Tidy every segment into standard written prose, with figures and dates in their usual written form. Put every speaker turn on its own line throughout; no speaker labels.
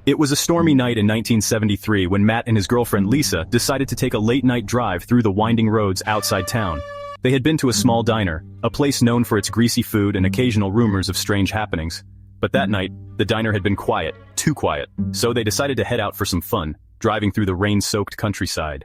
It was a stormy night in 1973 when Matt and his girlfriend Lisa decided to take a late-night drive through the winding roads outside town. They had been to a small diner, a place known for its greasy food and occasional rumors of strange happenings. But that night, the diner had been quiet, too quiet, so they decided to head out for some fun, driving through the rain-soaked countryside.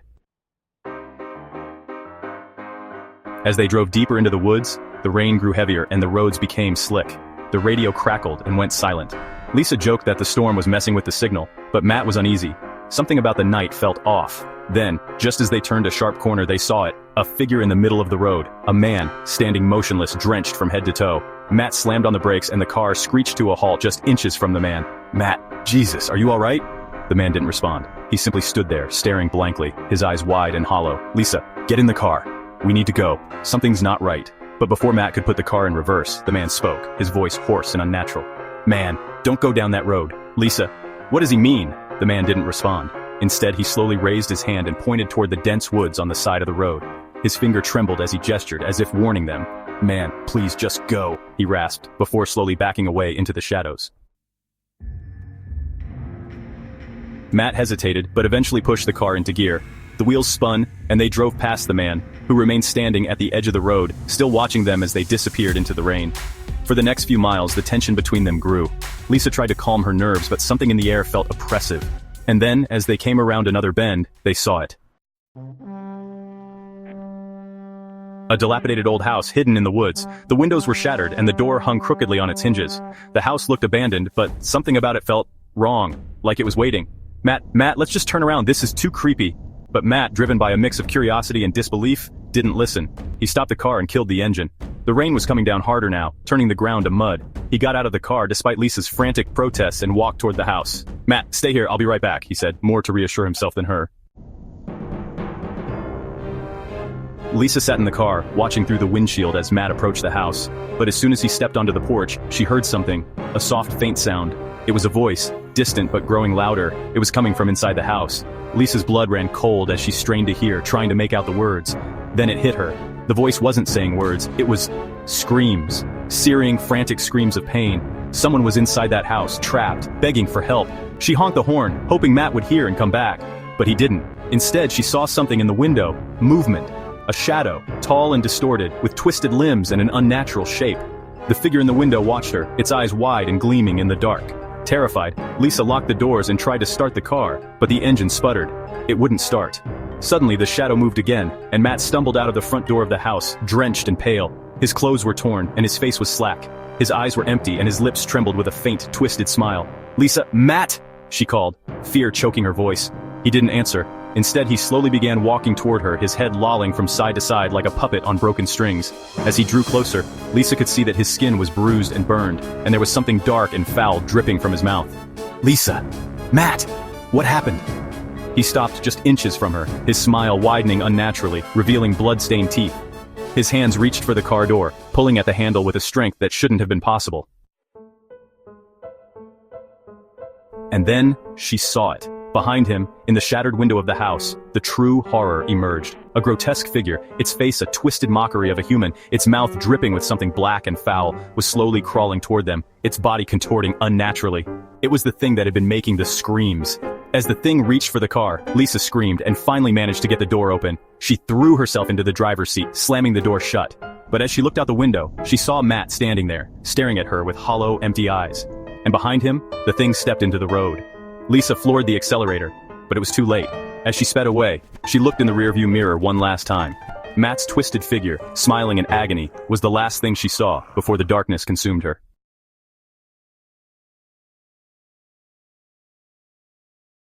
As they drove deeper into the woods, the rain grew heavier and the roads became slick. The radio crackled and went silent. Lisa joked that the storm was messing with the signal, but Matt was uneasy. Something about the night felt off. Then, just as they turned a sharp corner, they saw it, a figure in the middle of the road, a man, standing motionless, drenched from head to toe. Matt slammed on the brakes and the car screeched to a halt just inches from the man. "Matt, Jesus, are you all right?" The man didn't respond. He simply stood there, staring blankly, his eyes wide and hollow. "Lisa, get in the car. We need to go. Something's not right." But before Matt could put the car in reverse, the man spoke, his voice hoarse and unnatural. "Man, don't go down that road." "Lisa, what does he mean?" The man didn't respond. Instead, he slowly raised his hand and pointed toward the dense woods on the side of the road. His finger trembled as he gestured, as if warning them. "Man, please just go," he rasped, before slowly backing away into the shadows. Matt hesitated, but eventually pushed the car into gear. The wheels spun, and they drove past the man, who remained standing at the edge of the road, still watching them as they disappeared into the rain. For the next few miles, the tension between them grew. Lisa tried to calm her nerves, but something in the air felt oppressive. And then, as they came around another bend, they saw it. A dilapidated old house hidden in the woods. The windows were shattered and the door hung crookedly on its hinges. The house looked abandoned, but something about it felt wrong, like it was waiting. Matt, let's just turn around, this is too creepy." But Matt, driven by a mix of curiosity and disbelief, didn't listen. He stopped the car and killed the engine. The rain was coming down harder now, turning the ground to mud. He got out of the car despite Lisa's frantic protests and walked toward the house. "Matt, stay here, I'll be right back," he said, more to reassure himself than her. Lisa sat in the car, watching through the windshield as Matt approached the house. But as soon as he stepped onto the porch, she heard something, a soft, faint sound. It was a voice, distant but growing louder. It was coming from inside the house. Lisa's blood ran cold as she strained to hear, trying to make out the words. Then it hit her. The voice wasn't saying words, it was screams. Searing, frantic screams of pain. Someone was inside that house, trapped, begging for help. She honked the horn, hoping Matt would hear and come back. But he didn't. Instead, she saw something in the window. Movement. A shadow, tall and distorted, with twisted limbs and an unnatural shape. The figure in the window watched her, its eyes wide and gleaming in the dark. Terrified, Lisa locked the doors and tried to start the car, but the engine sputtered. It wouldn't start. Suddenly, the shadow moved again, and Matt stumbled out of the front door of the house, drenched and pale. His clothes were torn, and his face was slack. His eyes were empty, and his lips trembled with a faint, twisted smile. "Lisa, Matt!" she called, fear choking her voice. He didn't answer. Instead, he slowly began walking toward her, his head lolling from side to side like a puppet on broken strings. As he drew closer, Lisa could see that his skin was bruised and burned, and there was something dark and foul dripping from his mouth. "Lisa! Matt! What happened?" He stopped just inches from her, his smile widening unnaturally, revealing blood-stained teeth. His hands reached for the car door, pulling at the handle with a strength that shouldn't have been possible. And then, she saw it. Behind him, in the shattered window of the house, the true horror emerged. A grotesque figure, its face a twisted mockery of a human, its mouth dripping with something black and foul, was slowly crawling toward them, its body contorting unnaturally. It was the thing that had been making the screams. As the thing reached for the car, Lisa screamed and finally managed to get the door open. She threw herself into the driver's seat, slamming the door shut. But as she looked out the window, she saw Matt standing there, staring at her with hollow, empty eyes. And behind him, the thing stepped into the road. Lisa floored the accelerator, but it was too late. As she sped away, she looked in the rearview mirror one last time. Matt's twisted figure, smiling in agony, was the last thing she saw before the darkness consumed her.